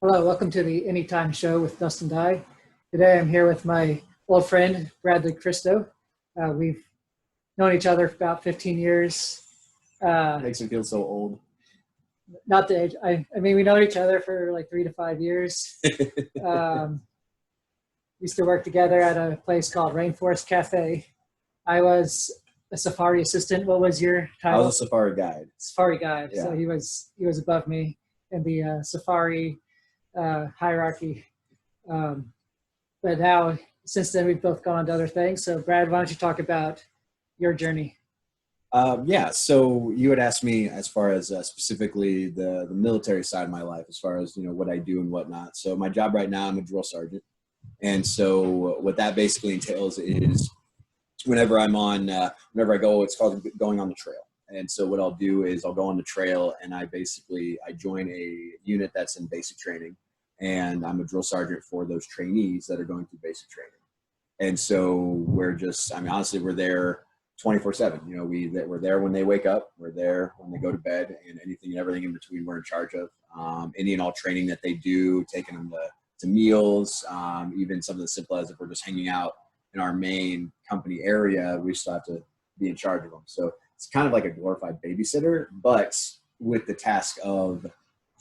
Hello, welcome to the Anytime Show with Dustin Dye. Today I'm here with my old friend, Bradley Christo. We've known each other for about 15 years. Makes me feel so old. Not the age, I mean, we know each other for like 3 to 5 years. Um, we used to work together at a place called Rainforest Cafe. I was a safari assistant. What was your I was a title? safari guide. Safari guide. So Yeah. he was above me in the safari hierarchy. Um, but now since then we've both gone on to other things. So Brad, why don't you talk about your journey? Yeah. So you had asked me as far as specifically the military side of my life, as far as what I do and whatnot. So my job right now, I'm a drill sergeant, and so what that basically entails is whenever I go, it's called going on the trail. And so what I'll do is I'll go on the trail and I join a unit that's in basic training, and I'm a drill sergeant for those trainees that are going through basic training. And so honestly, we're there 24/7. We're there when they wake up, we're there when they go to bed, and anything and everything in between we're in charge of. Any and all training that they do, taking them to meals, even something as simple as if we're just hanging out in our main company area, we still have to be in charge of them. So it's kind of like a glorified babysitter, but with the task of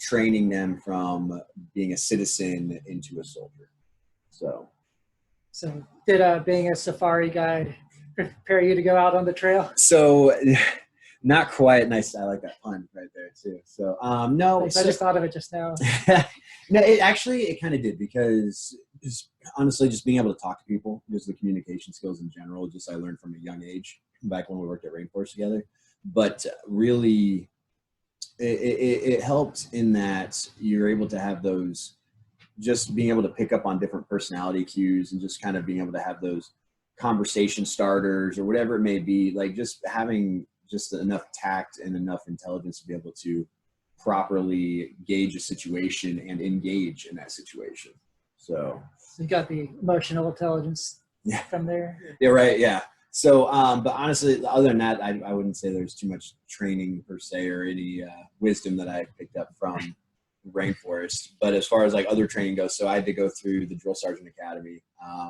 training them from being a citizen into a soldier. So So did being a safari guide prepare you to go out on the trail? So not quite nice. I like that pun right there too. So no, Thanks. I just thought of it just now. no, it kind of did because honestly, just being able to talk to people, just the communication skills in general, just I learned from a young age back when we worked at Rainforest together. But really, it helped in that you're able to have those, just being able to pick up on different personality cues and just kind of being able to have those conversation starters or whatever it may be, like just having just enough tact and enough intelligence to be able to properly gauge a situation and engage in that situation. So So you got the emotional intelligence yeah, from there. yeah, right, yeah. So, but honestly, other than that, I wouldn't say there's too much training per se or any wisdom that I picked up from Rainforest. But as far as like other training goes, so I had to go through the Drill Sergeant Academy,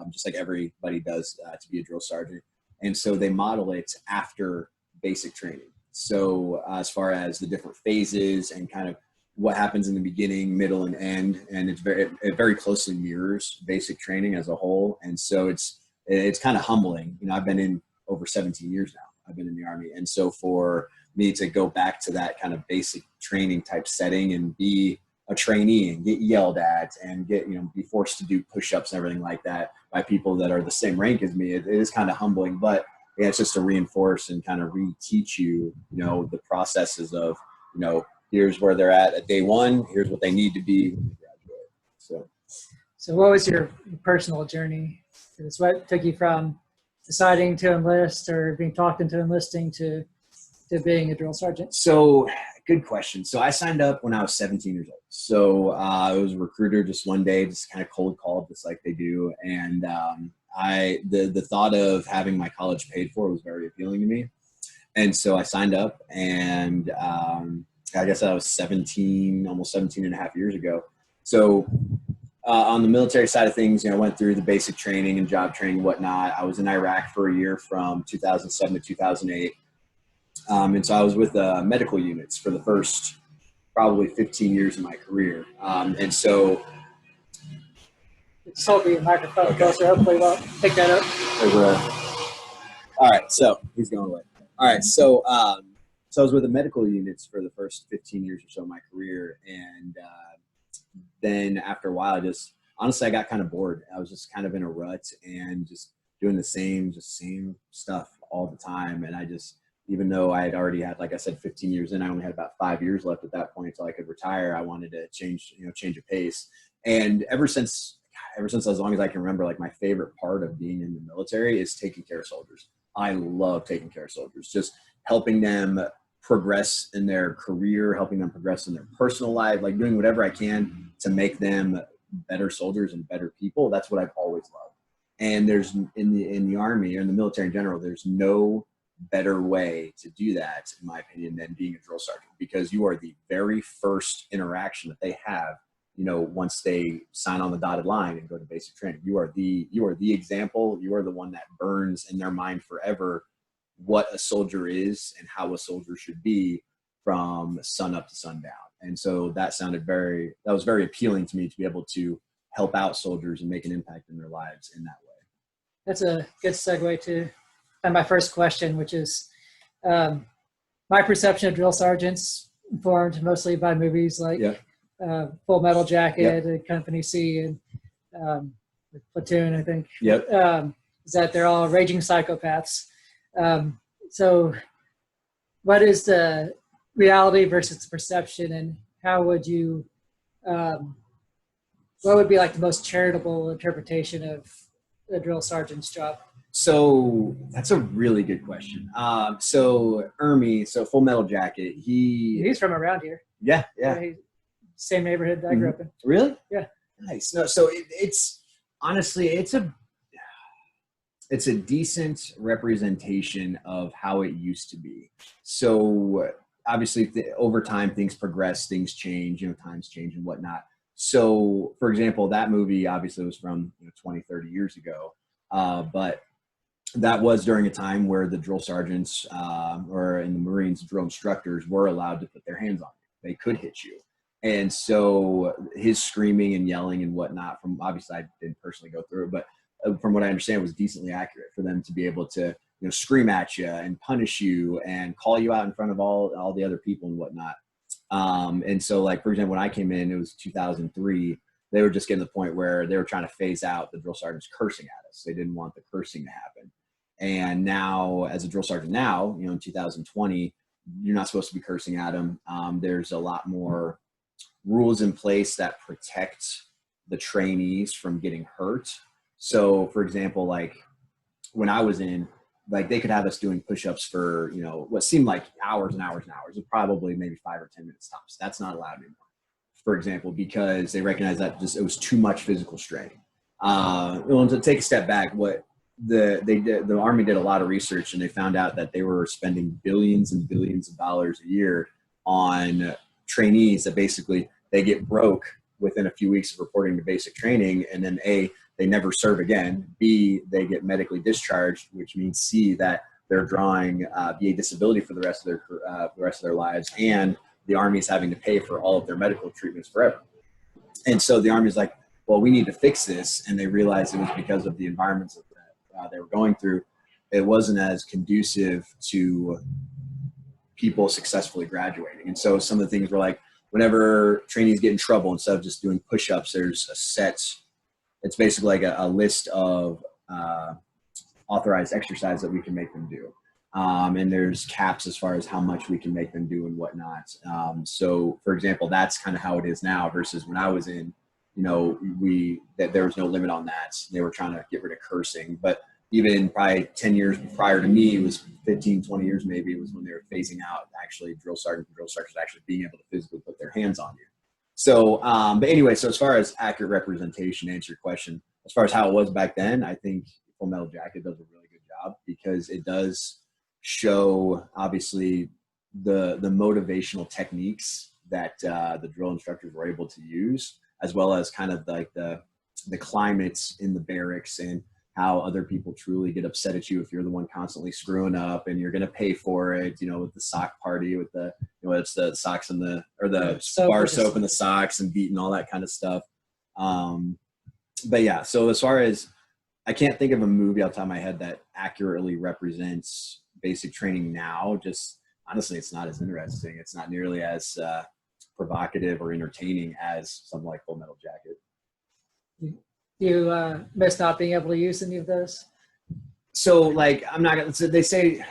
just like everybody does to be a drill sergeant. And so they model it after basic training. So as far as the different phases and kind of what happens in the beginning, middle, and end, and it very closely mirrors basic training as a whole. And so it's kind of humbling. I've been in over 17 years now. I've been in the Army, and so for me to go back to that kind of basic training type setting and be a trainee and get yelled at and be forced to do push-ups and everything like that by people that are the same rank as me, it is kind of humbling. But yeah, it's just to reinforce and kind of reteach the processes of here's where they're at day one, here's what they need to be when they graduate. So what was your personal journey? It's what took you from deciding to enlist or being talked into enlisting to being a drill sergeant? So good question. So I signed up when I was 17 years old. So I was a recruiter just one day, just kind of cold called, just like they do. And the thought of having my college paid for was very appealing to me. And so I signed up, and I guess I was 17, almost 17 and a half years ago. So on the military side of things, I went through the basic training and job training and whatnot. I was in Iraq for a year from 2007 to 2008. And so I was with medical units for the first probably 15 years of my career. And so It's hold the microphone okay. closer. Hopefully, we'll pick that up. All right, so he's going away. All right, so I was with the medical units for the first 15 years or so of my career, and then after a while, honestly, I got kind of bored. I was just kind of in a rut and just doing the same stuff all the time. And even though I had already had, like I said, 15 years in, I only had about 5 years left at that point until I could retire. I wanted to change a pace. And ever since as long as I can remember, like my favorite part of being in the military is taking care of soldiers. I love taking care of soldiers, just helping them progress in their career, helping them progress in their personal life, like doing whatever I can to make them better soldiers and better people. That's what I've always loved. And there's in the Army or in the military in general, there's no better way to do that, in my opinion, than being a drill sergeant, because you are the very first interaction that they have once they sign on the dotted line and go to basic training. You are the example. You are the one that burns in their mind forever what a soldier is and how a soldier should be from sun up to sundown. And so that was very appealing to me, to be able to help out soldiers and make an impact in their lives in that way. That's a good segue to my first question, which is my perception of drill sergeants, informed mostly by movies like Full Metal Jacket and Company C and Platoon, I think. Is that they're all raging psychopaths. So what is the reality versus the perception, and how would you, what would be like the most charitable interpretation of the drill sergeant's job? So that's a really good question. So Ermi, so Full Metal Jacket, he's from around here. Yeah. Same neighborhood that I grew up in. Really? Yeah. Nice. No, so it's honestly, it's a decent representation of how it used to be. So obviously over time, things progress, things change, times change and whatnot. So for example, that movie obviously was from 20, 30 years ago. But that was during a time where the drill sergeants or in the Marines, drill instructors were allowed to put their hands on you. They could hit you. And so his screaming and yelling and whatnot, from obviously I didn't personally go through it, but from what I understand, was decently accurate for them to be able to scream at you and punish you and call you out in front of all the other people and whatnot. And so, like, for example, when I came in, it was 2003. They were just getting to the point where they were trying to phase out the drill sergeants cursing at us. They didn't want the cursing to happen. And now, as a drill sergeant now, in 2020, you're not supposed to be cursing at them. There's a lot more rules in place that protect the trainees from getting hurt. So, for example, like when I was in, like they could have us doing push-ups for, what seemed like hours and hours and hours, probably maybe 5 or 10 minutes tops. That's not allowed anymore, for example, because they recognize that it was too much physical strain. Well, to take a step back, what the Army did a lot of research, and they found out that they were spending billions and billions of dollars a year on trainees that basically they get broke within a few weeks of reporting to basic training, and then A, they never serve again. B, they get medically discharged, which means C, that they're drawing VA disability for the rest of their lives, and the Army's having to pay for all of their medical treatments forever. And so the Army's like, well, we need to fix this, and they realized it was because of the environments that they were going through. It wasn't as conducive to people successfully graduating. And so some of the things were like, whenever trainees get in trouble, instead of just doing push-ups, there's a set. It's basically like a list of authorized exercise that we can make them do. And there's caps as far as how much we can make them do and whatnot. So, for example, that's kind of how it is now versus when I was in, that there was no limit on that. They were trying to get rid of cursing. But even probably 10 years prior to me, it was 15, 20 years maybe, it was when they were phasing out actually drill sergeants actually being able to physically put their hands on you. So, but anyway, so as far as accurate representation, to answer your question, as far as how it was back then, I think Full Metal Jacket does a really good job because it does show, obviously, the motivational techniques that the drill instructors were able to use, as well as kind of like the climates in the barracks and how other people truly get upset at you if you're the one constantly screwing up, and you're going to pay for it, with the sock party, with the, it's the socks and the bar soap and the socks and beating, all that kind of stuff. But yeah, so as far as, I can't think of a movie off the top of my head that accurately represents basic training now. Just honestly, it's not as interesting. It's not nearly as provocative or entertaining as something like Full Metal Jacket. You miss not being able to use any of those? So, like, I'm not gonna. So they say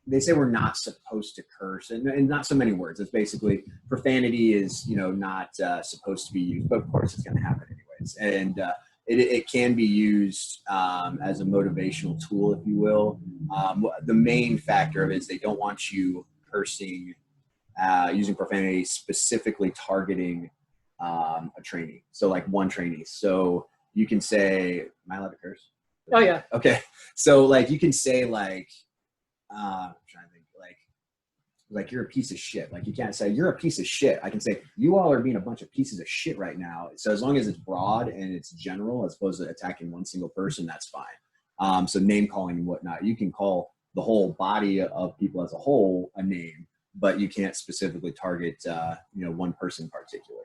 we're not supposed to curse, and not so many words. It's basically profanity is not supposed to be used, but of course it's going to happen anyways, and it can be used as a motivational tool, if you will. The main factor of it is they don't want you cursing, using profanity, specifically targeting a trainee. So like one trainee. So you can say, am I allowed to curse? Oh yeah. Okay. So like you can say like, I'm trying to think, like like, you're a piece of shit. Like, you can't say you're a piece of shit. I can say you all are being a bunch of pieces of shit right now. So as long as it's broad and it's general, as opposed to attacking one single person, that's fine. So name calling and whatnot, you can call the whole body of people as a whole a name, but you can't specifically target, one person in particular.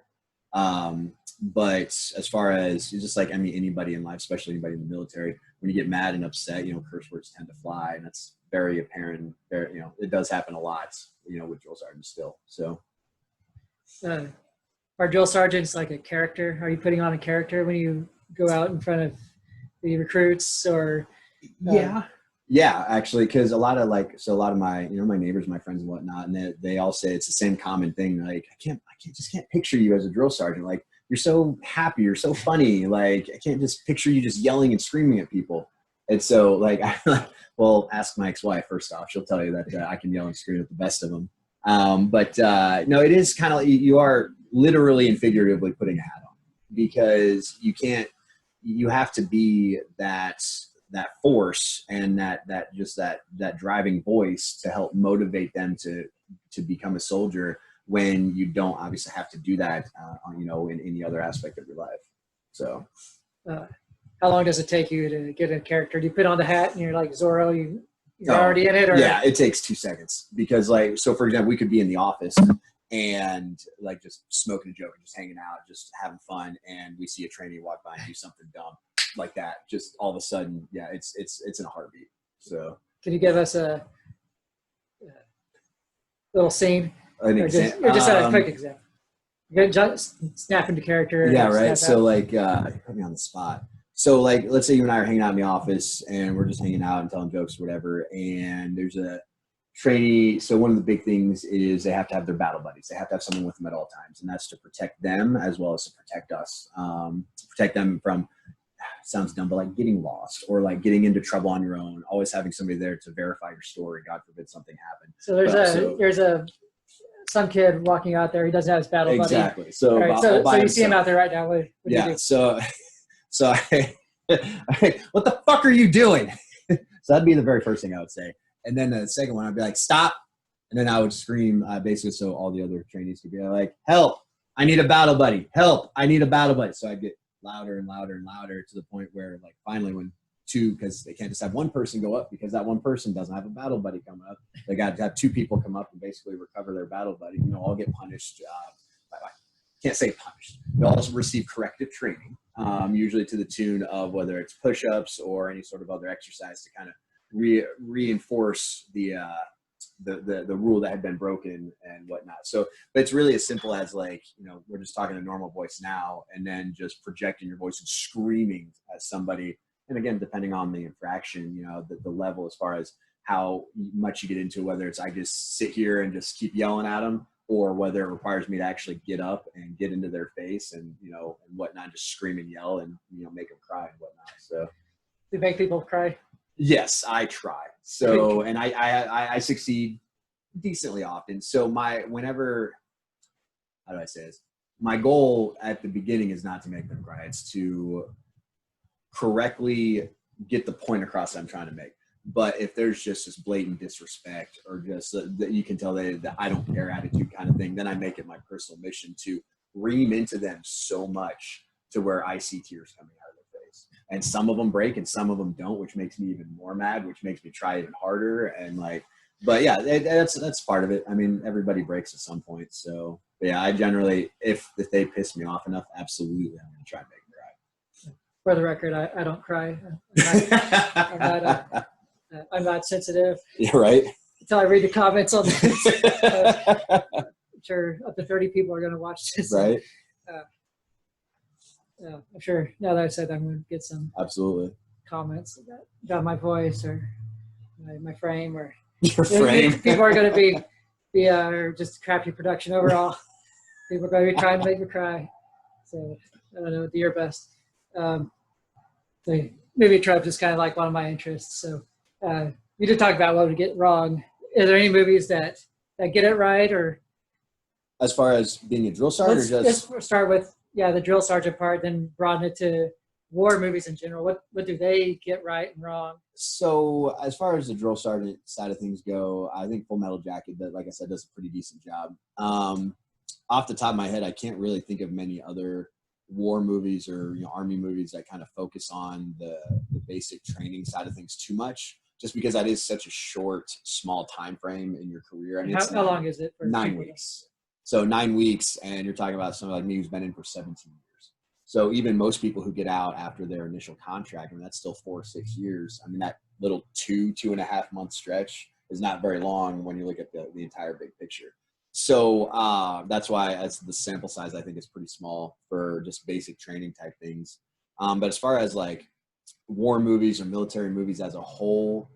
But as far as just like, I mean, anybody in life, especially anybody in the military, when you get mad and upset, curse words tend to fly, and that's very apparent. It does happen a lot, with drill sergeants still. So, are drill sergeants like a character? Are you putting on a character when you go out in front of the recruits, or? Yeah, actually, because a lot of my, my neighbors, my friends and whatnot, and they all say it's the same common thing. Like, I just can't picture you as a drill sergeant. Like, you're so happy, you're so funny. Like, I can't just picture you just yelling and screaming at people. And so, like, well, ask my ex-wife first off. She'll tell you that I can yell and scream at the best of them. No, it is kind of, you are literally and figuratively putting a hat on, because you have to be that force and that driving voice to help motivate them to become a soldier, when you don't obviously have to do that, in any other aspect of your life. So, how long does it take you to get a character? Do you put on the hat and you're like Zorro, you're already in it? Or? Yeah, it takes 2 seconds, because so for example, we could be in the office and like just smoking a joke and just hanging out, just having fun, and we see a trainee walk by and do something dumb like that. Just all of a sudden, yeah, it's in a heartbeat. So, can you give us a little scene? An example? Just a quick example. You just snap into character. Yeah, right. So like, you put me on the spot. So like, let's say you and I are hanging out in the office and we're just hanging out and telling jokes or whatever, and there's a trainee. So one of the big things is they have to have their battle buddies. They have to have someone with them at all times, and that's to protect them as well as to protect us. To protect them from, sounds dumb, but like getting lost or like getting into trouble on your own. Always having somebody there to verify your story. God forbid something happened. So there's some kid walking out there. He doesn't have his battle buddy. Exactly. So, right. So you see him out there right now. What do you do? So what the fuck are you doing? So that'd be the very first thing I would say. And then the second one, I'd be like, stop. And then I would scream, basically, so all the other trainees could be like, help, I need a battle buddy. Help, I need a battle buddy. So I'd get louder and louder and louder, to the point where, like, finally when two, because they can't just have one person go up, because that one person doesn't have a battle buddy coming up. They got to have two people come up and basically recover their battle buddy. All get punished. I can't say punished. They'll also receive corrective training, usually to the tune of whether it's push-ups or any sort of other exercise to kind of reinforce the rule that had been broken and whatnot. So, but it's really as simple as, like, we're just talking a normal voice now, and then just projecting your voice and screaming at somebody. And again, depending on the infraction, the level as far as how much you get into, whether it's I just sit here and just keep yelling at them, or whether it requires me to actually get up and get into their face and, and whatnot, just scream and yell and, make them cry and whatnot. So, you make people cry? Yes, I try. So, and I succeed decently often. So how do I say this? My goal at the beginning is not to make them cry. It's to correctly get the point across that I'm trying to make. But if there's just this blatant disrespect, or just that you can tell that I don't care attitude kind of thing, then I make it my personal mission to ream into them so much to where I see tears coming out of their face. And some of them break and some of them don't, which makes me even more mad, which makes me try even harder. And but yeah, that's part of it. I mean, everybody breaks at some point. So yeah, I generally, if they piss me off enough, absolutely, I'm going to try and make them cry. For the record, I don't cry. I'm not sensitive. Yeah, right. Until I read the comments on this. I'm sure up to 30 people are going to watch this. Right. I'm sure now that I said that, I'm going to get some absolutely comments about my voice or my frame, or your frame. People are going to be just crappy production overall. People are going to be trying to make me cry. So I don't know, do your best. The movie trope is kind of like one of my interests. So you did talk about what would get wrong. Are there any movies that get it right, or as far as being a drill sergeant? Let's start with the drill sergeant part, then broaden it to war movies in general? What do they get right and wrong? So as far as the drill sergeant side of things go, I think Full Metal Jacket, that like I said, does a pretty decent job. Off the top of my head, I can't really think of many other war movies or army movies that kind of focus on the basic training side of things too much, just because that is such a short, small time frame in your career. I mean, How long is it for 9 people? weeks. So 9 weeks, and you're talking about someone like me who's been in for 17 years. So even most people who get out after their initial contract, and that's still 4 or 6 years. I mean, that little 2.5 month stretch is not very long when you look at the entire big picture. So that's why the sample size, I think, is pretty small for just basic training type things. But as far as like war movies or military movies as a whole,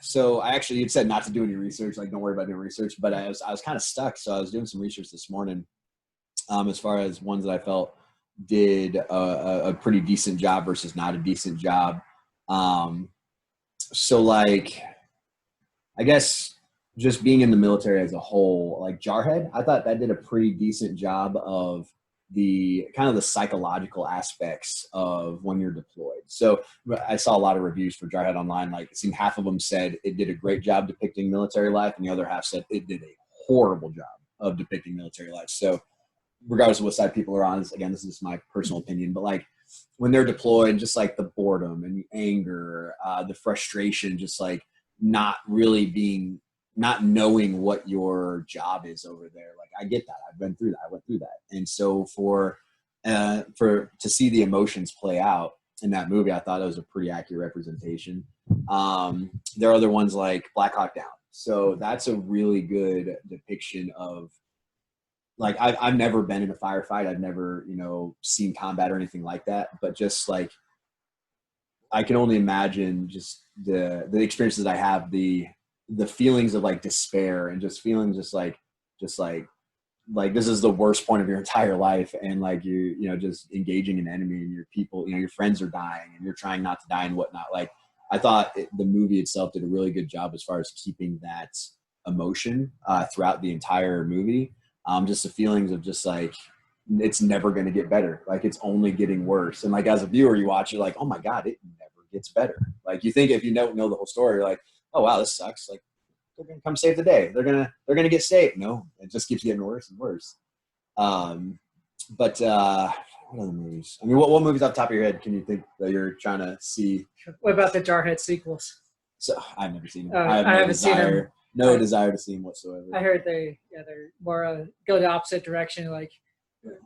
so you'd said not to do any research, like don't worry about doing research, but I was kind of stuck. So I was doing some research this morning as far as ones that I felt did a pretty decent job versus not a decent job. So like, I guess just being in the military as a whole, like Jarhead, I thought that did a pretty decent job of the kind of the psychological aspects of when you're deployed. So I saw a lot of reviews for Jarhead online. Like it seemed half of them said it did a great job depicting military life, and the other half said it did a horrible job of depicting military life. So regardless of what side people are on, again, this is my personal opinion, but like when they're deployed, just like the boredom and the anger, the frustration, just like not knowing what your job is over there. Like I get that. I've been through that. I went through that. And so to see the emotions play out in that movie, I thought it was a pretty accurate representation. There are other ones like Black Hawk Down. So that's a really good depiction of, like, I've never been in a firefight. I've never, seen combat or anything like that. But just like, I can only imagine just the experiences that I have, the feelings of like despair and just feeling just like this is the worst point of your entire life. And like, just engaging an enemy and your people, your friends are dying and you're trying not to die and whatnot. Like, I thought the movie itself did a really good job as far as keeping that emotion throughout the entire movie. Just the feelings of just like, it's never going to get better. Like it's only getting worse. And like, as a viewer, you watch, you're like, oh my God, it never gets better. Like you think if you don't know the whole story, you're like, oh wow, this sucks. Like they're going to come save the day. They're going to get saved. No, it just keeps getting worse and worse. But what other movies? I mean, what movies off the top of your head can you think that you're trying to see? What about the Jarhead sequels? So I've never seen them. I haven't seen them. No desire to see them whatsoever. I heard they're more go the opposite direction, like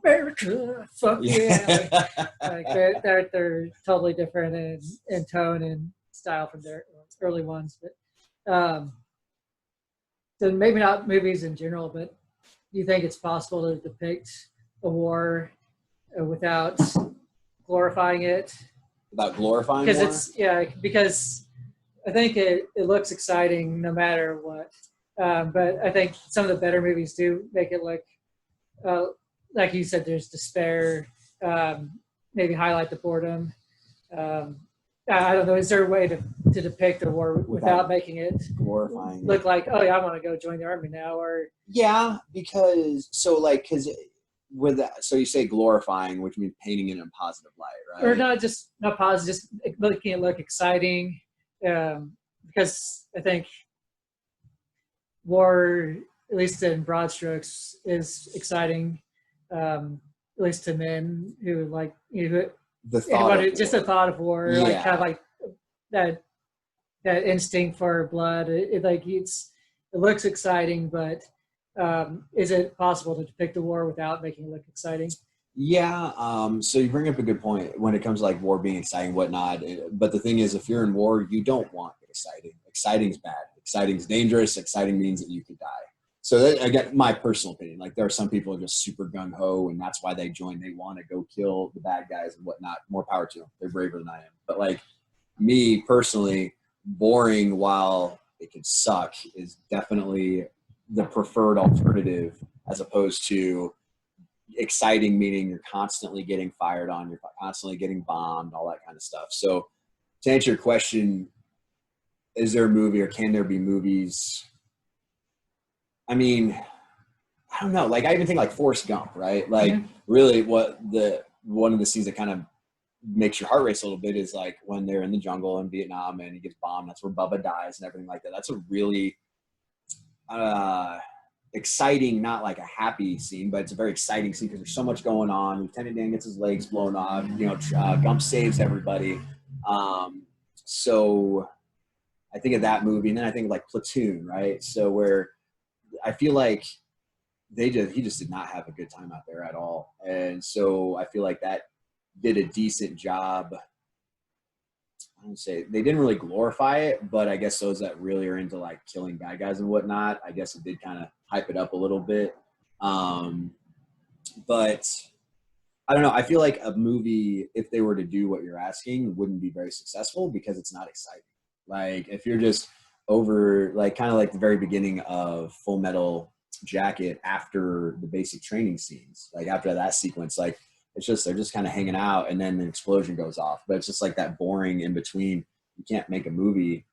America, fuck yeah. Like they're totally different in tone and style from their early ones. But so maybe not movies in general, but do you think it's possible to depict a war without glorifying it? Without glorifying war? Because I think it looks exciting no matter what. But I think some of the better movies do make it look, like you said, there's despair, maybe highlight the boredom. I don't know. Is there a way to depict a war without making it glorifying look like, oh yeah, I want to go join the army now? Or yeah, because with that, so you say glorifying, which means painting it in a positive light, right? Or not positive, just making it look exciting. Because I think war, at least in broad strokes, is exciting. At least to men who like the thought of war, yeah. like kind of like that instinct for blood. It looks exciting, but is it possible to depict a war without making it look exciting? Yeah. So you bring up a good point when it comes to like war being exciting, whatnot. But the thing is, if you're in war, you don't want it exciting. Exciting's bad. Exciting's dangerous. Exciting means that you could die. So that, again, my personal opinion, like there are some people who are just super gung ho, and that's why they join. They want to go kill the bad guys and whatnot. More power to them. They're braver than I am. But like me personally, boring while it could suck is definitely the preferred alternative, as opposed to exciting, meaning you're constantly getting fired on, you're constantly getting bombed, all that kind of stuff. So to answer your question, is there a movie or can there be movies? I mean, I don't know. Like I even think like Forrest Gump, right? Like really one of the scenes that kind of makes your heart race a little bit is like when they're in the jungle in Vietnam and he gets bombed. That's where Bubba dies and everything like that. That's a really exciting, not like a happy scene, but it's a very exciting scene because there's so much going on. Lieutenant Dan gets his legs blown off. Gump saves everybody. So I think of that movie, and then I think of like Platoon, right? So where I feel like he just did not have a good time out there at all, and so I feel like that did a decent job. I don't say they didn't really glorify it, but I guess those that really are into like killing bad guys and whatnot, I guess it did kind of hype it up a little bit. But I don't know. I feel like a movie, if they were to do what you're asking, wouldn't be very successful because it's not exciting. Like if you're just over, like kind of like the very beginning of Full Metal Jacket after the basic training scenes, like after that sequence, like it's just they're just kind of hanging out and then the explosion goes off. But it's just like that boring in between. You can't make a movie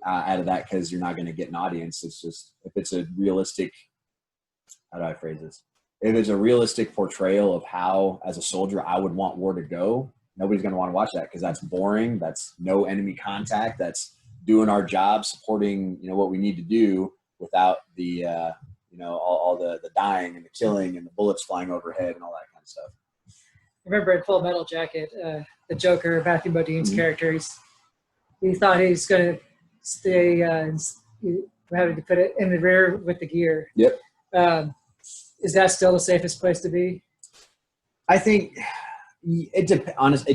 out of that because you're not going to get an audience. It's just if it's a realistic, how do I phrase this? If it's a realistic portrayal of how, as a soldier, I would want war to go, nobody's going to want to watch that because that's boring. That's no enemy contact. That's doing our job, supporting what we need to do without the all the dying and the killing and the bullets flying overhead and all that kind of stuff. I remember in Full Metal Jacket, the Joker, Matthew Modine's character, he thought he was going to stay, having to put it in the rear with the gear. Yep. Is that still the safest place to be? I think it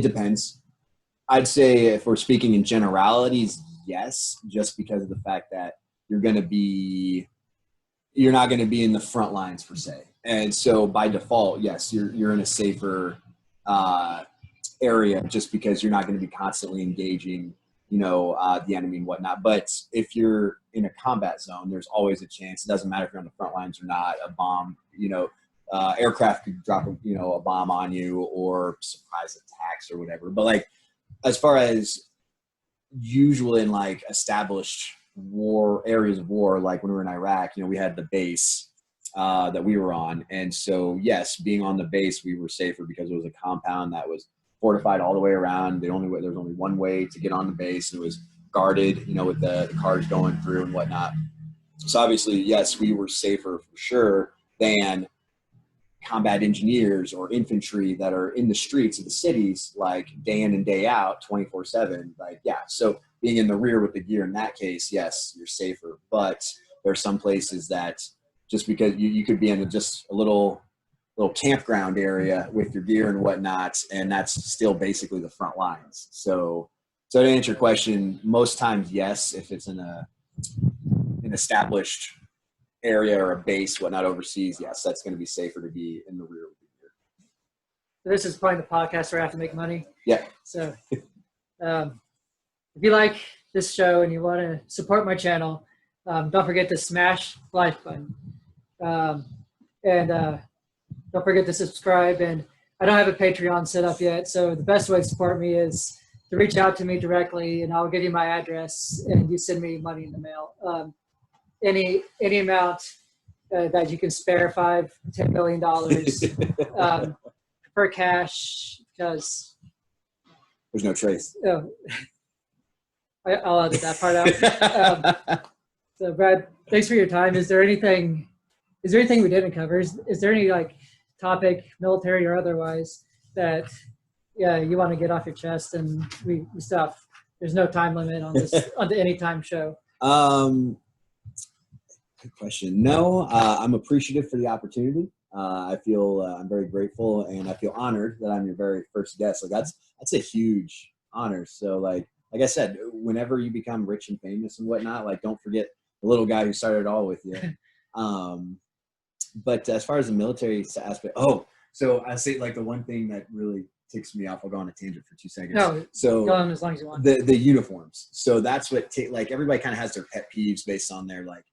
depends. I'd say if we're speaking in generalities, yes, just because of the fact that you're not going to be in the front lines per se. And so by default, yes, you're in a safer area just because you're not going to be constantly engaging, the enemy and whatnot. But if you're in a combat zone, there's always a chance. It doesn't matter if you're on the front lines or not. A bomb, aircraft could drop, a bomb on you or surprise attacks or whatever. But like, as far as usual in like established war areas of war, like when we were in Iraq, we had the base that we were on. And so, yes, being on the base, we were safer because it was a compound that was fortified all the way around. There was only one way to get on the base, and it was guarded, with the cars going through and whatnot. So obviously, yes, we were safer for sure than combat engineers or infantry that are in the streets of the cities, like day in and day out, 24/7. Like, yeah. So being in the rear with the gear in that case, yes, you're safer. But there are some places that just because you could be in just a little campground area with your gear and whatnot, and that's still basically the front lines. So to answer your question, most times, yes, if it's in an established area or a base, whatnot, overseas, yes, that's going to be safer to be in the rear with the gear. This is probably the podcast where I have to make money. Yeah. So if you like this show and you want to support my channel, don't forget to smash the like button. And don't forget to subscribe. And I don't have a Patreon set up yet, so the best way to support me is to reach out to me directly, and I'll give you my address, and you send me money in the mail. Any amount that you can spare, $5-10 million, for cash, because there's no trace. I'll edit that part out. So Brad, thanks for your time. Is there anything we didn't cover? Is there any like topic, military or otherwise, that you want to get off your chest? And we stuff. There's no time limit on this on the Anytime show. Good question. No, I'm appreciative for the opportunity. I feel I'm very grateful, and I feel honored that I'm your very first guest. Like that's a huge honor. So like I said, whenever you become rich and famous and whatnot, like don't forget the little guy who started it all with you. But as far as the military aspect, so I say like the one thing that really ticks me off. I'll go on a tangent for 2 seconds. No, so go on as long as you want. The uniforms. So that's what like everybody kind of has their pet peeves based on their like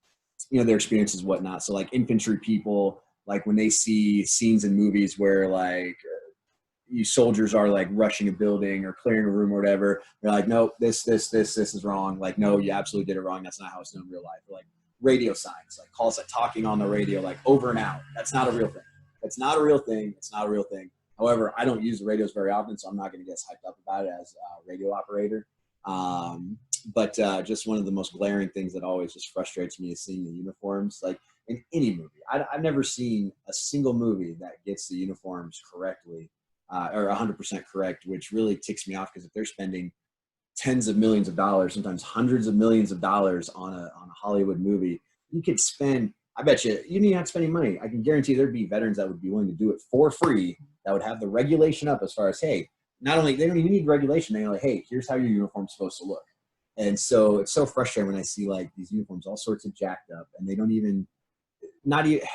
their experiences and whatnot. So like infantry people, like when they see scenes in movies where like you soldiers are like rushing a building or clearing a room or whatever, they're like, nope, this is wrong. Like, no, you absolutely did it wrong. That's not how it's done in real life. Or like radio signs, like calls like talking on the radio, like over and out. That's not a real thing. That's not a real thing. It's not a real thing. However, I don't use the radios very often, so I'm not going to get hyped up about it as a radio operator. But just one of the most glaring things that always just frustrates me is seeing the uniforms. Like in any movie, I've never seen a single movie that gets the uniforms correctly or 100% correct, which really ticks me off, because if they're spending tens of millions of dollars, sometimes hundreds of millions of dollars on a Hollywood movie, you could spend, I bet you don't even have to spend any money. I can guarantee there'd be veterans that would be willing to do it for free, that would have the regulation up as far as, hey, not only, they don't even need regulation, they're like, hey, here's how your uniform's supposed to look. And so it's so frustrating when I see like these uniforms all sorts of jacked up, and they don't even, not even,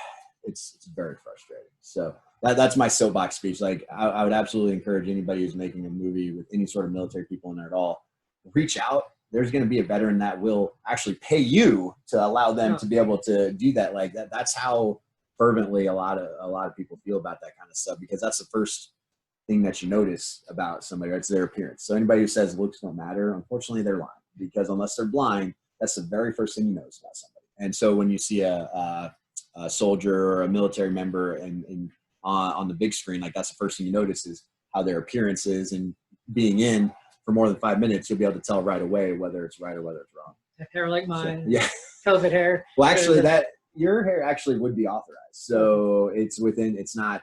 it's very frustrating. So that's my soapbox speech. Like I would absolutely encourage anybody who's making a movie with any sort of military people in there at all, reach out. There's going to be a veteran that will actually pay you to allow them to be able to do that. Like that's how fervently a lot of people feel about that kind of stuff, because that's the first thing that you notice about somebody. It's their appearance. So anybody who says looks don't matter, unfortunately they're lying, because unless they're blind, that's the very first thing you notice about somebody. And so when you see a soldier or a military member and on the big screen, like that's the first thing you notice is how their appearance is, and being in for more than 5 minutes, you'll be able to tell right away whether it's right or whether it's wrong. Hair like mine. So, yeah. COVID hair. Well, actually, your hair actually would be authorized. So it's within. It's not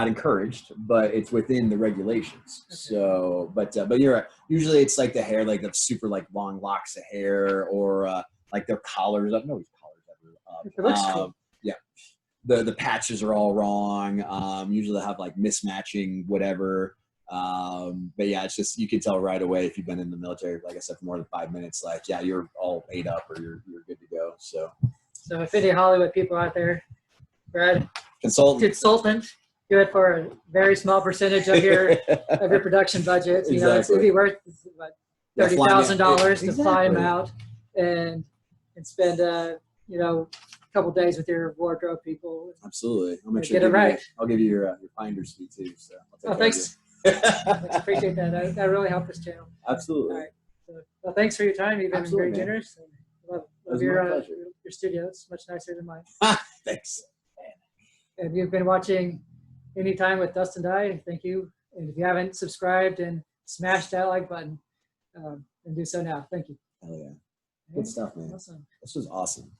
encouraged, but it's within the regulations. Okay. So, but you're right. Usually it's like the hair, like the super like long locks of hair, or like their collars up. Nobody's collars ever up. It looks cool. Yeah. The patches are all wrong. Usually they have like mismatching whatever. But yeah, it's just, you can tell right away if you've been in the military, like I said, for more than 5 minutes, like, yeah, you're all ate up or you're good to go. So if any Hollywood people out there, Brad, consultant, good for a very small percentage of your production budget. You know, it'd be worth what, $30,000 to fly them out and spend a couple days with your wardrobe people. Absolutely, I'll make sure get it right. I'll give you your finder's fee too. So thanks. I appreciate that. That really helped this channel. Absolutely. All right. So, well, thanks for your time. You've been very generous. Love your studio. It's much nicer than mine. Thanks. And you've been watching Anytime with Dustin Dye. Thank you. And if you haven't subscribed and smashed that like button, then do so now. Thank you. Hell yeah. Good stuff, man. Awesome. This was awesome.